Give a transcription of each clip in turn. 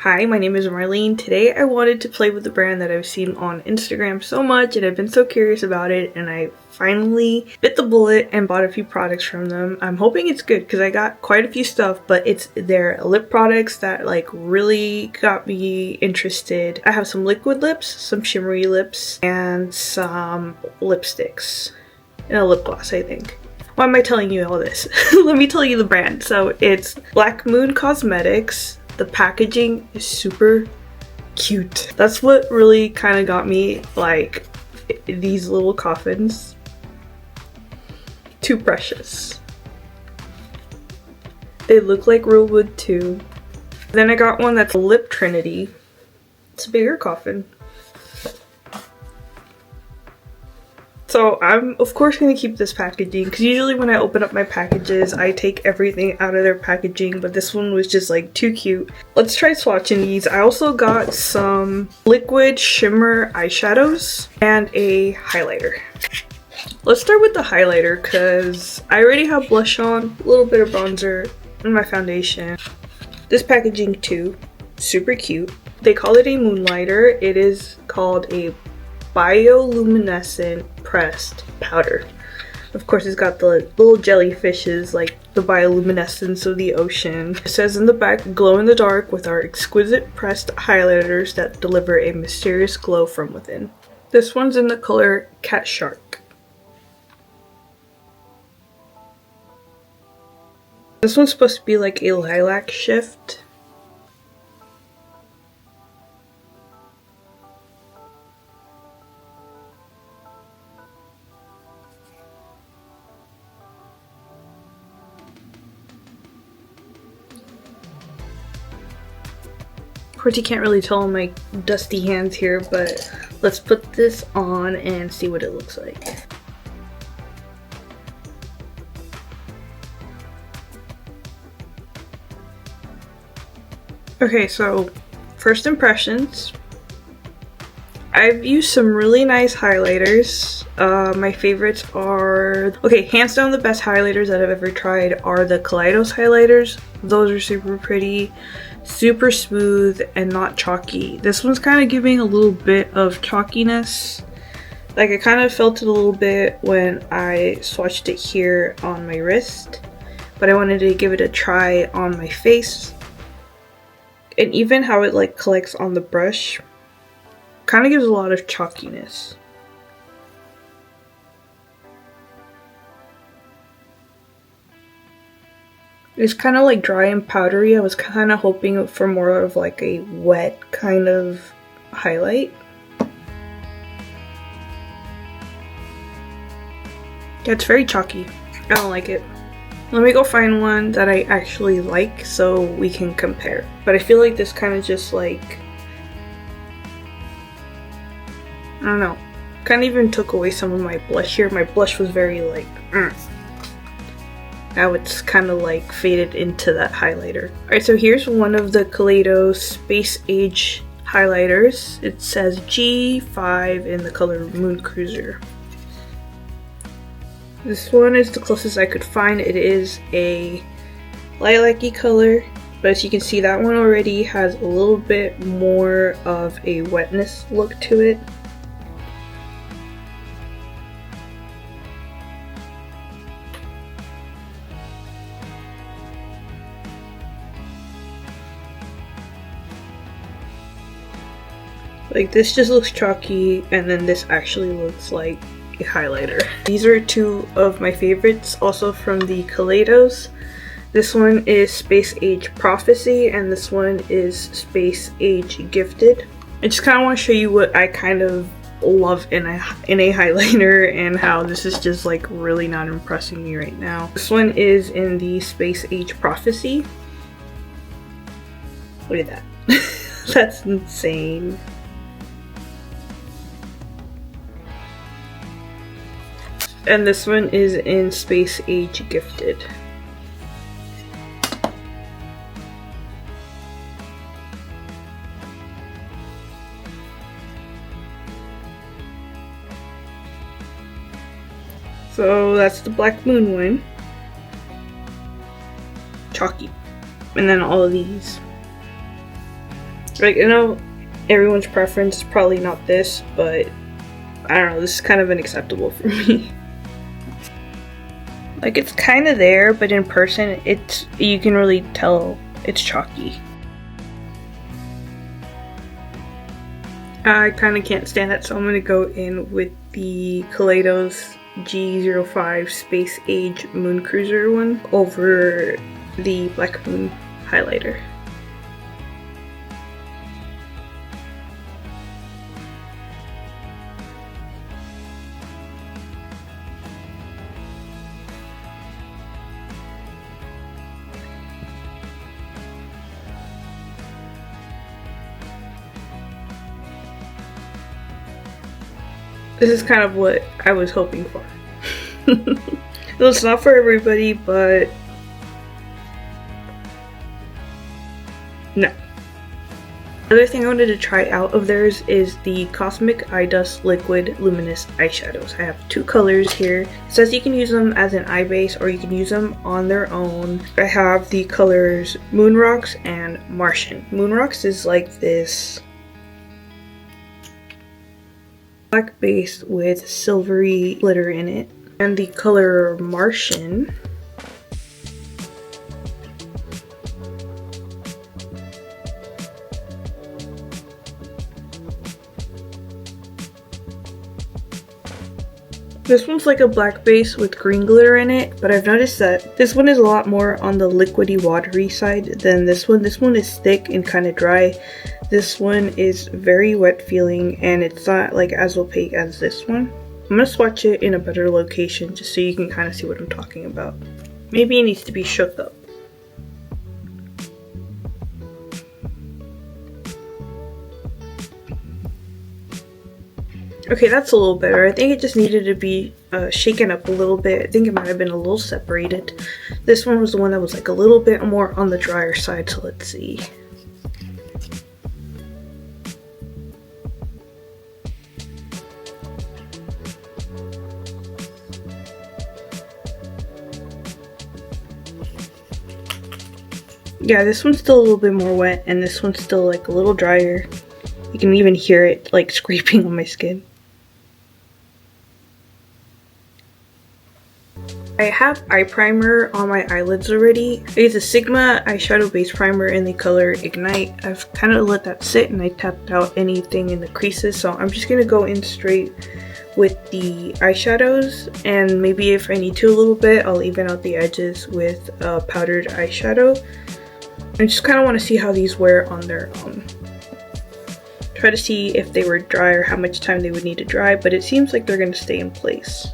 Hi, my name is Marlene. Today I wanted to play with the brand that I've seen on Instagram so much and I've been so curious about it, and I finally bit the bullet and bought a few products from them. I'm hoping it's good because I got quite a few stuff, but it's their lip products that like really got me interested. I have some liquid lips, some shimmery lips, and some lipsticks and a lip gloss, I think. Why am I telling you all this? Let me tell you the brand. So it's Black Moon Cosmetics. The packaging is super cute. That's what really kind of got me, like these little coffins. Too precious. They look like real wood too. Then I got one that's a lip Trinity. It's a bigger coffin. So I'm of course going to keep this packaging because usually when I open up my packages I take everything out of their packaging, but this one was just like too cute. Let's try swatching these. I also got some liquid shimmer eyeshadows and a highlighter. Let's start with the highlighter because I already have blush on, a little bit of bronzer, and my foundation. This packaging too, super cute. They call it a Moonlighter. It is called a bioluminescent pressed powder. Of course, it's got the little jellyfishes, like the bioluminescence of the ocean. It says in the back, glow in the dark with our exquisite pressed highlighters that deliver a mysterious glow from within. This one's in the color Catshark. This one's supposed to be like a lilac shift. Of course, you can't really tell on my dusty hands here, but let's put this on and see what it looks like. Okay, so first impressions. I've used some really nice highlighters. My favorites are, okay, hands down the best highlighters that I've ever tried are the Kaleidos highlighters. Those are super pretty, super smooth, and not chalky. This one's kind of giving a little bit of chalkiness. Like I kind of felt it a little bit when I swatched it here on my wrist, but I wanted to give it a try on my face. And even how it like collects on the brush kind of gives a lot of chalkiness. It's kind of like dry and powdery. I was kind of hoping for more of like a wet kind of highlight. Yeah, it's very chalky. I don't like it. Let me go find one that I actually like so we can compare. But I feel like this kind of just like, I don't know, kind of even took away some of my blush here. My blush was very like, Now it's kind of like faded into that highlighter. Alright, so here's one of the Kaleidos Space Age highlighters. It says G5 in the color Moon Cruiser. This one is the closest I could find. It is a lilac-y color, but as you can see, that one already has a little bit more of a wetness look to it. Like this just looks chalky, and then this actually looks like a highlighter. These are two of my favorites, also from the Kaleidos. This one is Space Age Prophecy, and this one is Space Age Gifted. I just kind of want to show you what I kind of love in a highlighter and how this is just like really not impressing me right now. This one is in the Space Age Prophecy. Look at that. That's insane. And this one is in Space Age Gifted. So that's the Black Moon one. Chalky. And then all of these. Like, I know everyone's preference is probably not this, but I don't know, this is kind of unacceptable for me. Like, it's kind of there, but in person, you can really tell it's chalky. I kind of can't stand it, so I'm going to go in with the Kaleidos G05 Space Age Moon Cruiser one over the Black Moon highlighter. This is kind of what I was hoping for. It's not for everybody, but no. Another thing I wanted to try out of theirs is the Cosmic Eyedust Liquid Luminous Eyeshadows. I have two colors here. It says you can use them as an eye base or you can use them on their own. I have the colors Moon Rocks and Martian. Moon Rocks is like this black base with silvery glitter in it. And the color Martian this one's like a black base with green glitter in it, but I've noticed that this one is a lot more on the liquidy watery side than this one. This one is thick and kind of dry. This one is very wet feeling and it's not like as opaque as this one. I'm gonna swatch it in a better location just so you can kind of see what I'm talking about. Maybe it needs to be shook up. Okay, that's a little better. I think it just needed to be shaken up a little bit. I think it might have been a little separated. This one was the one that was like a little bit more on the drier side, so let's see. Yeah, this one's still a little bit more wet and this one's still like a little drier. You can even hear it like scraping on my skin. I have eye primer on my eyelids already. I use a Sigma eyeshadow base primer in the color Ignite. I've kind of let that sit and I tapped out anything in the creases, so I'm just going to go in straight with the eyeshadows, and maybe if I need to a little bit, I'll even out the edges with a powdered eyeshadow. I just kind of want to see how these wear on their own. Try to see if they were dry or how much time they would need to dry, but it seems like they're going to stay in place.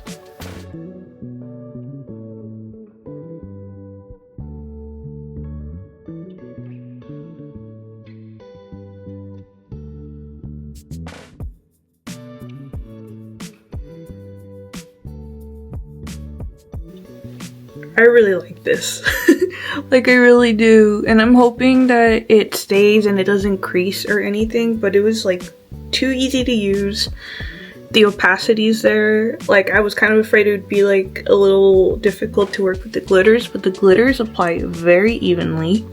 I really like this. Like, I really do, and I'm hoping that it stays and it doesn't crease or anything, but it was like too easy to use. The opacity's there. Like, I was kind of afraid it would be like a little difficult to work with the glitters, but the glitters apply very evenly.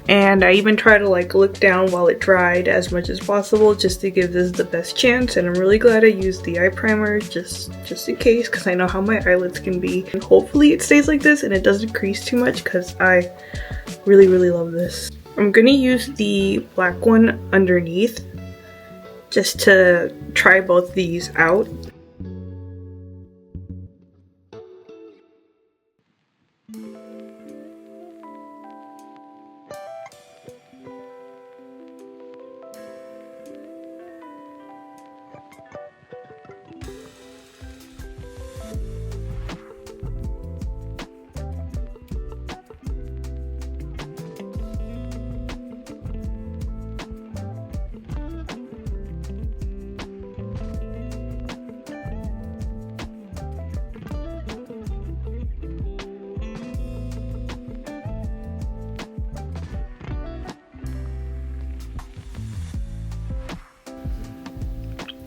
And I even try to like look down while it dried as much as possible just to give this the best chance, and I'm really glad I used the eye primer just in case, because I know how my eyelids can be. And hopefully it stays like this and it doesn't crease too much, because I really love this. I'm gonna use the black one underneath just to try both these out.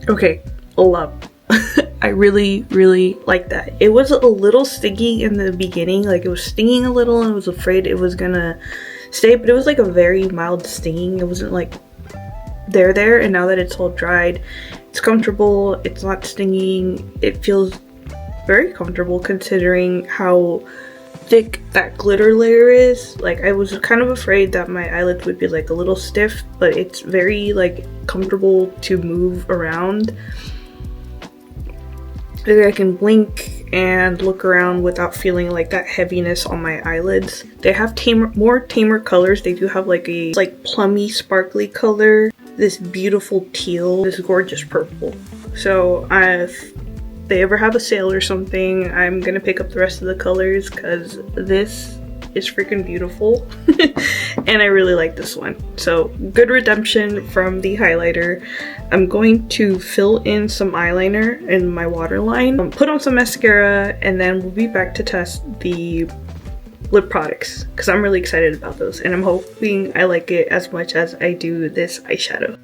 Okay, love. I really like that. It was a little sticky in the beginning, like it was stinging a little and I was afraid it was gonna stay, but it was like a very mild stinging. It wasn't like there, and now that it's all dried, it's comfortable, it's not stinging, it feels very comfortable considering how thick that glitter layer is. Like I was kind of afraid that my eyelids would be like a little stiff, but it's very like comfortable to move around. I can blink and look around without feeling like that heaviness on my eyelids. They have more tamer colors. They do have like a plummy sparkly color, this beautiful teal, this gorgeous purple. So if they ever have a sale or something, I'm gonna pick up the rest of the colors because this is freaking beautiful. And I really like this one. So good redemption from the highlighter. I'm going to fill in some eyeliner in my waterline, put on some mascara, and then we'll be back to test the lip products because I'm really excited about those and I'm hoping I like it as much as I do this eyeshadow.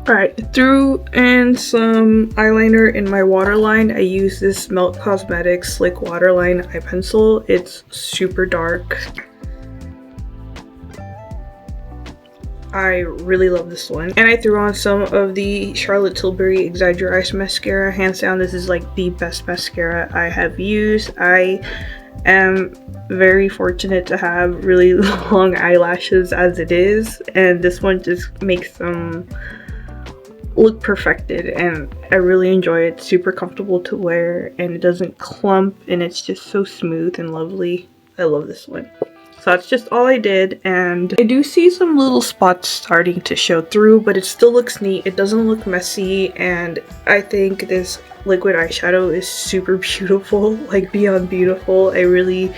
Alright, threw in some eyeliner in my waterline. I use this Melt Cosmetics Slick Waterline eye pencil. It's super dark. I really love this one. And I threw on some of the Charlotte Tilbury Exagger Ice Mascara. Hands down, this is like the best mascara I have used. I am very fortunate to have really long eyelashes as it is, and this one just makes them look perfected, and I really enjoy it. It's super comfortable to wear and it doesn't clump and it's just so smooth and lovely. I love this one. So that's just all I did, and I do see some little spots starting to show through, but it still looks neat. It doesn't look messy, and I think this liquid eyeshadow is super beautiful, like beyond beautiful. I really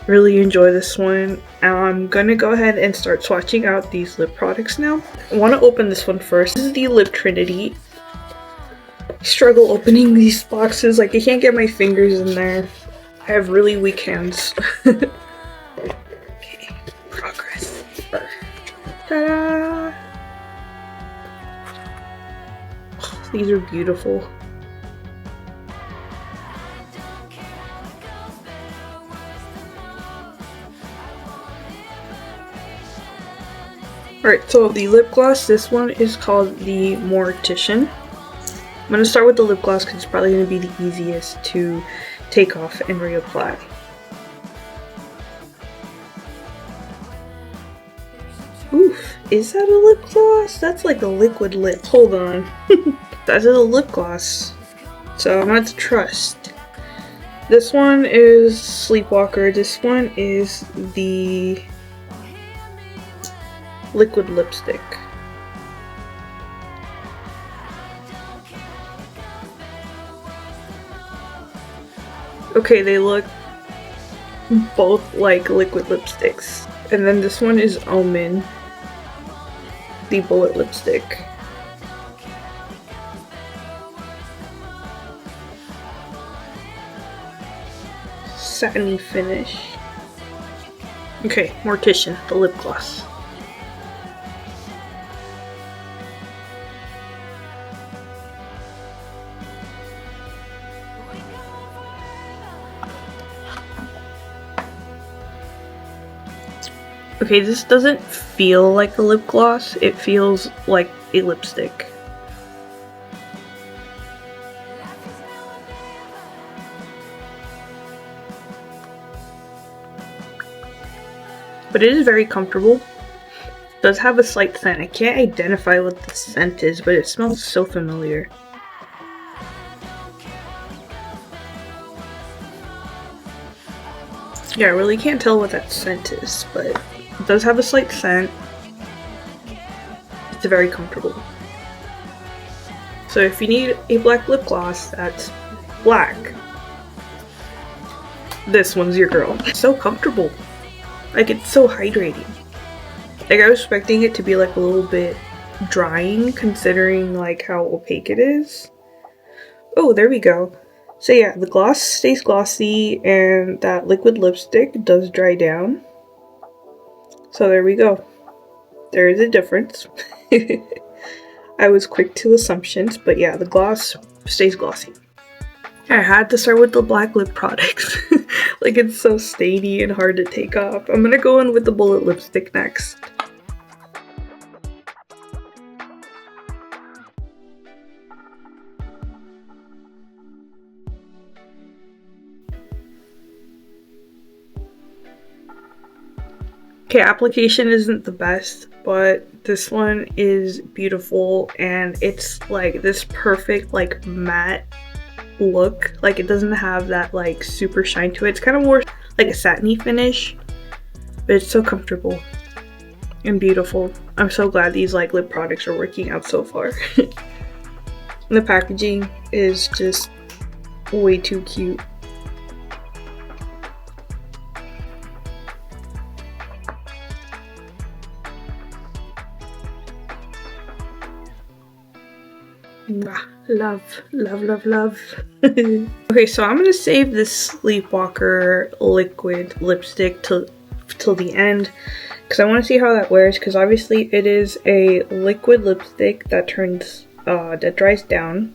enjoy this one. I'm gonna go ahead and start swatching out these lip products now. I want to open this one first. This is the Lip Trinity. I struggle opening these boxes, like I can't get my fingers in there. I have really weak hands. Okay, progress. Ta-da! Oh, these are beautiful. Alright, so the lip gloss, this one is called the Mortician. I'm going to start with the lip gloss because it's probably going to be the easiest to take off and reapply. Oof, is that a lip gloss? That's like a liquid lip. Hold on. That's a lip gloss. So I'm going to have to trust. This one is Sleepwalker. This one is the liquid lipstick. Okay, they look both like liquid lipsticks. And then this one is Omen, the bullet lipstick. Satiny finish. Okay, Mortician, the lip gloss. Okay, this doesn't feel like a lip gloss, it feels like a lipstick. But it is very comfortable. It does have a slight scent. I can't identify what the scent is, but it smells so familiar. Yeah, I really can't tell what that scent is, but it does have a slight scent. It's very comfortable. So if you need a black lip gloss that's black, this one's your girl. It's so comfortable. Like, it's so hydrating. Like, I was expecting it to be like a little bit drying considering like how opaque it is. Oh, there we go. So yeah, the gloss stays glossy and that liquid lipstick does dry down. So there we go. there is a difference. I was quick to assumptions, but yeah, the gloss stays glossy. I had to start with the black lip products. Like, it's so stainy and hard to take off. I'm gonna go in with the bullet lipstick next. Okay, application isn't the best, but this one is beautiful and it's like this perfect like matte look. Like, it doesn't have that like super shine to it. It's kind of more like a satiny finish, but it's so comfortable and beautiful. I'm so glad these like lip products are working out so far. The packaging is just way too cute. Love, love, love, love. Okay, so I'm gonna save this Sleepwalker liquid lipstick till the end because I want to see how that wears, because obviously it is a liquid lipstick that dries down.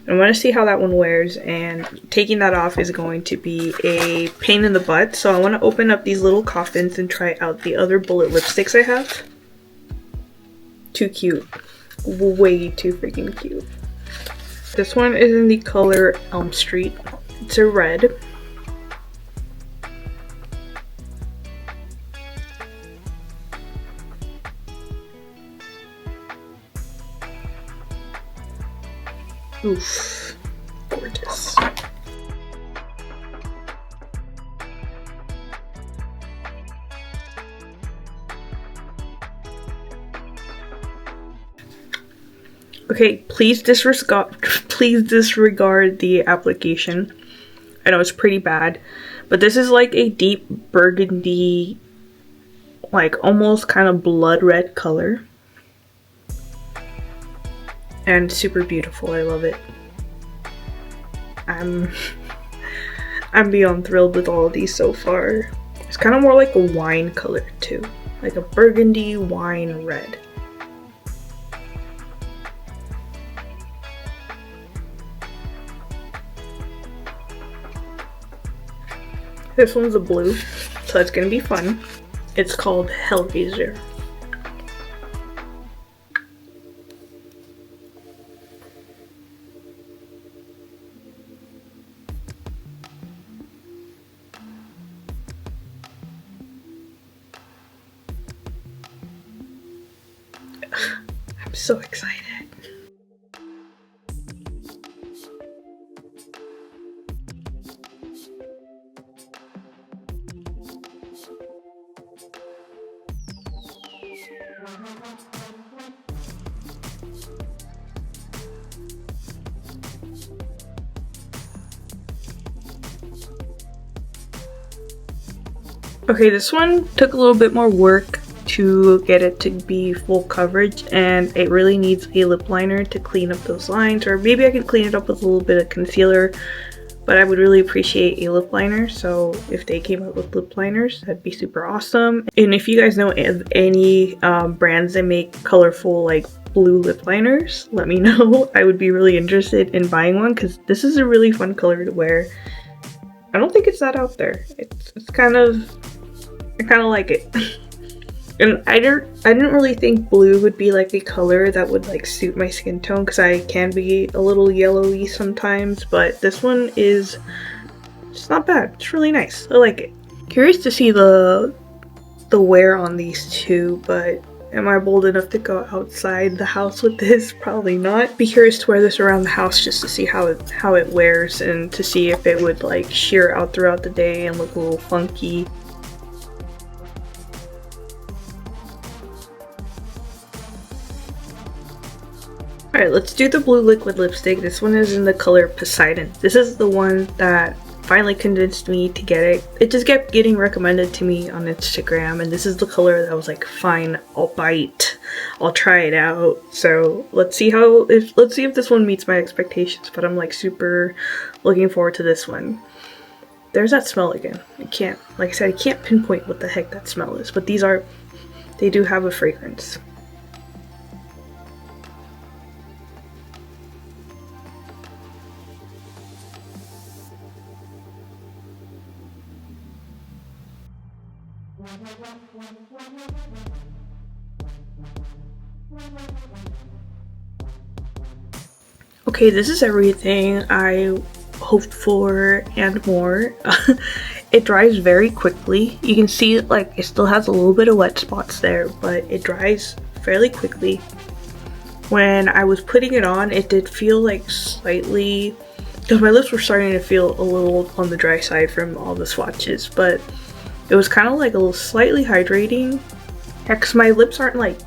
I want to see how that one wears, and taking that off is going to be a pain in the butt. So I want to open up these little coffins and try out the other bullet lipsticks I have. Too cute. Way too freaking cute. This one is in the color Elm Street. It's a red. Oof, gorgeous. Okay, please disregard the application. I know it's pretty bad, but this is like a deep burgundy, like almost kind of blood red color. And super beautiful. I love it. I'm beyond thrilled with all of these so far. It's kind of more like a wine color too, like a burgundy wine red. This one's a blue, so that's gonna be fun. It's called Hellraiser. I'm so excited. Okay, this one took a little bit more work to get it to be full coverage, and it really needs a lip liner to clean up those lines, or maybe I could clean it up with a little bit of concealer, but I would really appreciate a lip liner. So if they came out with lip liners, that'd be super awesome. And if you guys know of any brands that make colorful like blue lip liners, let me know. I would be really interested in buying one because this is a really fun color to wear. I don't think it's that out there. It's kind of, I kind of like it. And I didn't really think blue would be like a color that would like suit my skin tone, because I can be a little yellowy sometimes, but this one is just not bad. It's really nice. I like it. Curious to see the wear on these two, but am I bold enough to go outside the house with this? Probably not. Be curious to wear this around the house just to see how it wears, and to see if it would like sheer out throughout the day and look a little funky. Alright, let's do the blue liquid lipstick. This one is in the color Poseidon. This is the one that finally convinced me to get it. It just kept getting recommended to me on Instagram, and this is the color that I was like, fine, I'll bite. I'll try it out. So let's see if this one meets my expectations, but I'm like super looking forward to this one. There's that smell again. Like I said, I can't pinpoint what the heck that smell is, but these are they do have a fragrance. Okay, this is everything I hoped for and more. It dries very quickly. You can see like it still has a little bit of wet spots there, but it dries fairly quickly. When I was putting it on, it did feel like slightly, because my lips were starting to feel a little on the dry side from all the swatches, but it was kind of like a little slightly hydrating. Yeah, because my lips aren't like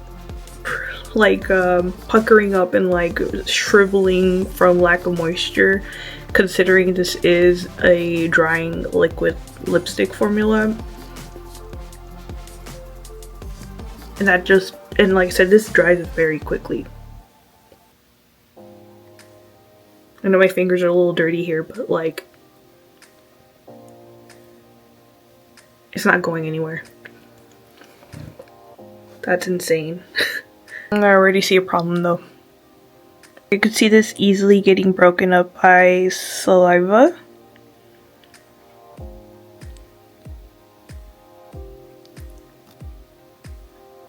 puckering up and like shriveling from lack of moisture, considering this is a drying liquid lipstick formula. And that just, and like I said, this dries very quickly. I know my fingers are a little dirty here, but like, it's not going anywhere. That's insane. I already see a problem though. You can see this easily getting broken up by saliva.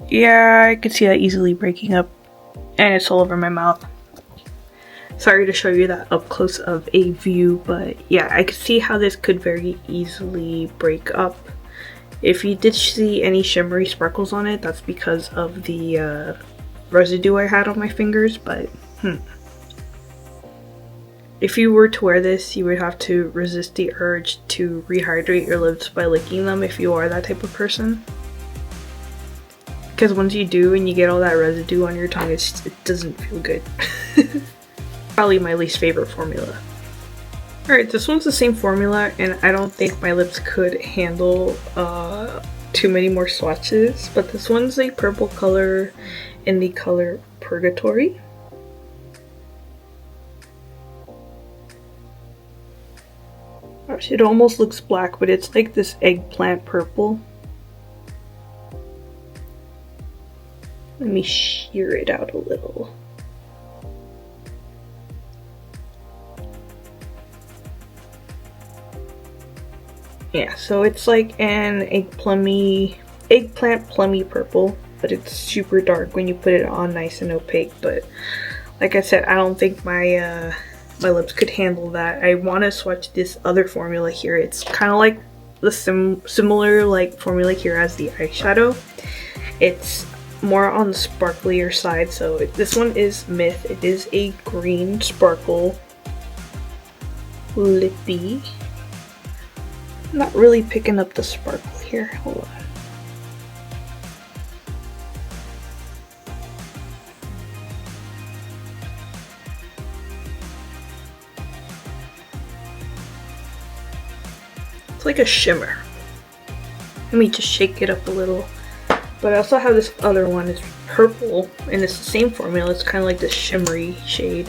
Yeah, I could see that easily breaking up, and it's all over my mouth. Sorry to show you that up close of a view, but yeah, I could see how this could very easily break up. If you did see any shimmery sparkles on it, that's because of the residue I had on my fingers, but if you were to wear this, you would have to resist the urge to rehydrate your lips by licking them if you are that type of person. Because once you do and you get all that residue on your tongue, it doesn't feel good. Probably my least favorite formula. Alright, this one's the same formula, and I don't think my lips could handle too many more swatches, but this one's a purple color in the color Purgatory. Gosh, it almost looks black, but it's like this eggplant purple. Let me sheer it out a little. Yeah, so it's like an eggplant plummy purple, but it's super dark when you put it on nice and opaque. But like I said, I don't think my my lips could handle that. I want to swatch this other formula here. It's kind of like the similar like formula here as the eyeshadow. It's more on the sparklier side. So this one is Myth. It is a green sparkle lippy. I'm not really picking up the sparkle here. Hold on. It's like a shimmer. Let me just shake it up a little. But I also have this other one. It's purple, and it's the same formula. It's kind of like this shimmery shade.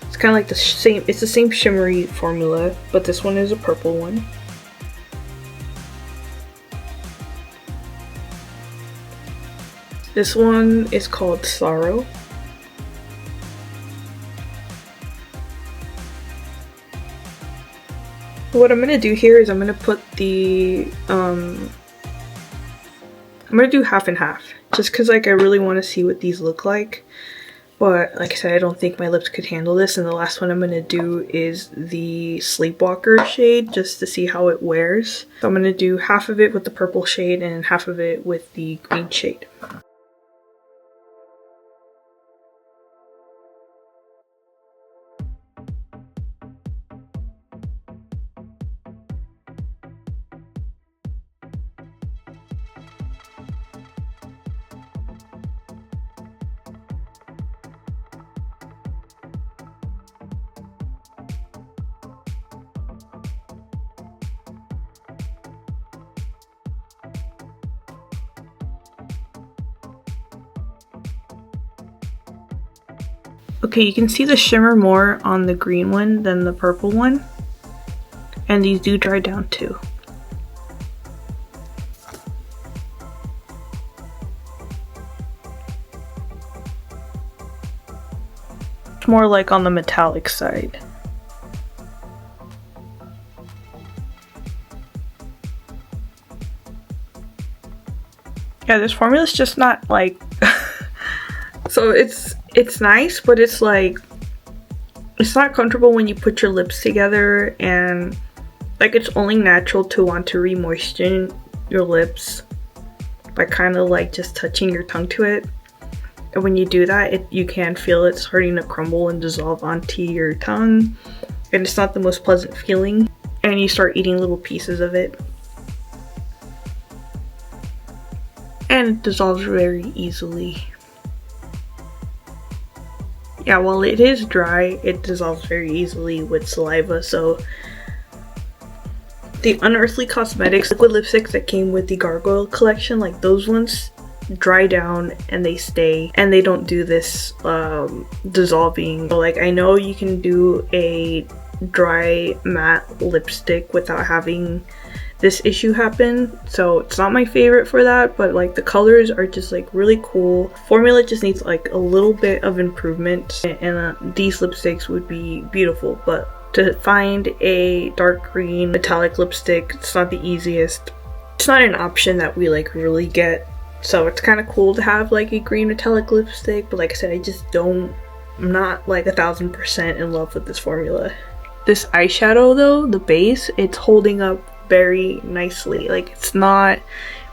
It's kind of like the same. It's the same shimmery formula, but this one is a purple one. This one is called Sorrow. What I'm gonna do here is I'm gonna put the I'm gonna do half and half, just because like I really want to see what these look like. But like I said, I don't think my lips could handle this, and the last one I'm gonna do is the Sleepwalker shade, just to see how it wears. So I'm gonna do half of it with the purple shade and half of it with the green shade. Okay, you can see the shimmer more on the green one than the purple one, and these do dry down too. more like on the metallic side. Yeah, this formula is just not like so it's nice, but it's like it's not comfortable when you put your lips together, and like it's only natural to want to re-moisten your lips by kind of like just touching your tongue to it. And when you do that, you can feel it starting to crumble and dissolve onto your tongue, and it's not the most pleasant feeling, and you start eating little pieces of it. And it dissolves very easily. Yeah, while it is dry, it dissolves very easily with saliva. So the Unearthly Cosmetics liquid lipsticks that came with the Gargoyle collection, like those ones dry down and they stay, and they don't do this dissolving. So like I know you can do a dry matte lipstick without having this issue happen, so it's not my favorite for that, but like the colors are just like really cool. Formula just needs like a little bit of improvement, and these lipsticks would be beautiful, but to find a dark green metallic lipstick, it's not the easiest. It's not an option that we like really get, so it's kind of cool to have like a green metallic lipstick, but like I said, I'm not like 1000% in love with this formula. This eyeshadow though, the base, it's holding up very nicely. Like it's not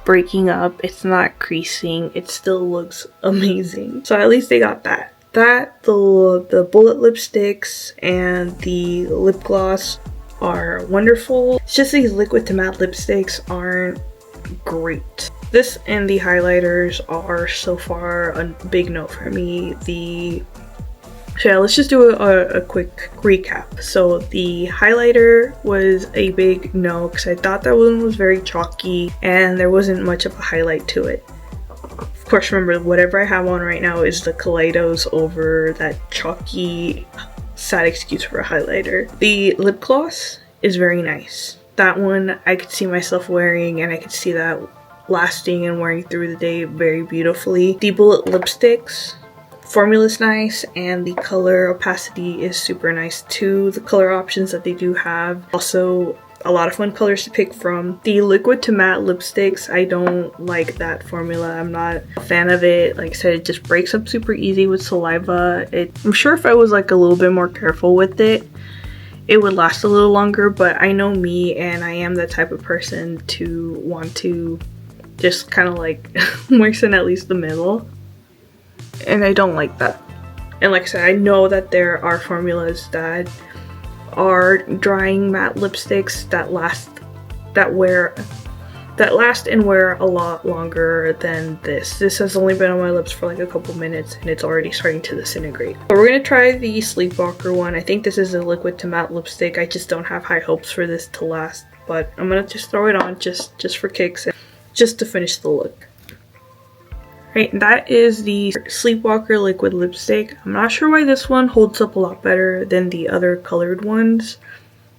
breaking up, it's not creasing, it still looks amazing. So at least they got that. The bullet lipsticks and the lip gloss are wonderful. It's just these liquid to matte lipsticks aren't great. This and the highlighters are so far a big no for me. So yeah, let's just do a quick recap. So the highlighter was a big no because I thought that one was very chalky and there wasn't much of a highlight to it. Of course, remember, whatever I have on right now is the Kaleidos over that chalky, sad excuse for a highlighter. The lip gloss is very nice. That one I could see myself wearing, and I could see that lasting and wearing through the day very beautifully. The bullet lipsticks, formula's nice, and the color opacity is super nice too. The color options that they do have, also a lot of fun colors to pick from. The liquid to matte lipsticks, I don't like that formula. I'm not a fan of it. Like I said, it just breaks up super easy with saliva. I'm sure if I was like a little bit more careful with it, it would last a little longer, but I know me, and I am the type of person to want to just kind of like moisten at least the middle. And I don't like that. And like I said, I know that there are formulas that are drying matte lipsticks that last and wear a lot longer than this. This has only been on my lips for like a couple minutes and it's already starting to disintegrate. But we're gonna try the Sleepwalker one. I think this is a liquid to matte lipstick. I just don't have high hopes for this to last, but I'm gonna just throw it on just for kicks and just to finish the look. Right, that is the Sleepwalker liquid lipstick. I'm not sure why this one holds up a lot better than the other colored ones.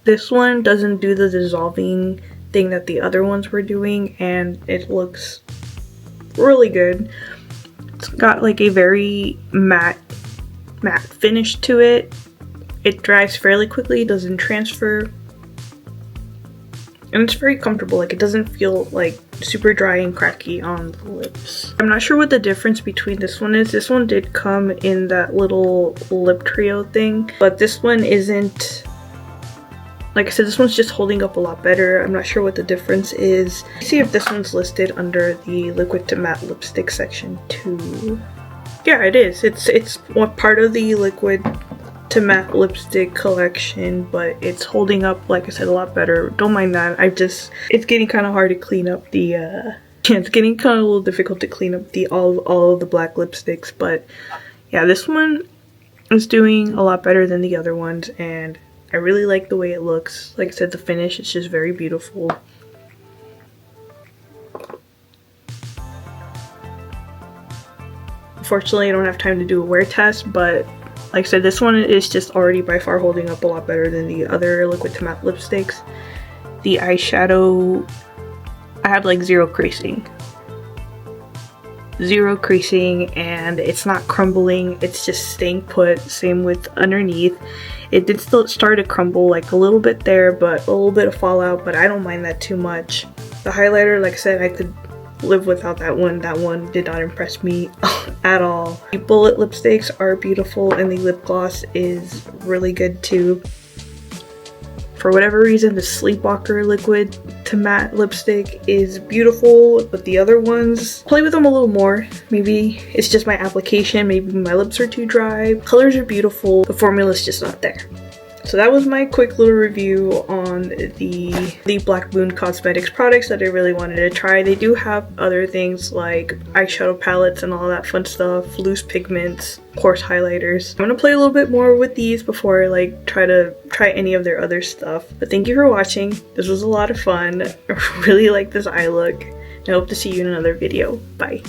This one doesn't do the dissolving thing that the other ones were doing, and it looks really good. It's got like a very matte finish to it. It dries fairly quickly, doesn't transfer, and it's very comfortable. Like, it doesn't feel like super dry and cracky on the lips. I'm not sure what the difference between this one is. This one did come in that little lip trio thing, but this one isn't. Like I said, this one's just holding up a lot better. I'm not sure what the difference is. Let's see if this one's listed under the liquid to matte lipstick section too. Yeah, it is. It's one part of the liquid to matte lipstick collection, but it's holding up, like I said, a lot better. Don't mind that. It's getting kind of hard to clean up the it's getting kind of a little difficult to clean up all of the black lipsticks, but yeah, this one is doing a lot better than the other ones, and I really like the way it looks. Like I said, the finish is just very beautiful. Unfortunately, I don't have time to do a wear test, but like I said, this one is just already by far holding up a lot better than the other liquid to matte lipsticks. The eyeshadow, I had like zero creasing. zero creasing and it's not crumbling, it's just staying put. Same with underneath. It did still start to crumble like a little bit there, but a little bit of fallout, but I don't mind that too much. The highlighter, like I said, I could live without that one. That one did not impress me at all. The bullet lipsticks are beautiful and the lip gloss is really good too. For whatever reason, the Sleepwalker liquid to matte lipstick is beautiful, but the other ones, play with them a little more. Maybe it's just my application, maybe my lips are too dry. Colors are beautiful, the formula's just not there. So that was my quick little review on the Black Moon Cosmetics products that I really wanted to try. They do have other things like eyeshadow palettes and all that fun stuff, loose pigments, coarse highlighters. I'm gonna play a little bit more with these before I like try any of their other stuff. But thank you for watching. This was a lot of fun. I really like this eye look. I hope to see you in another video. Bye.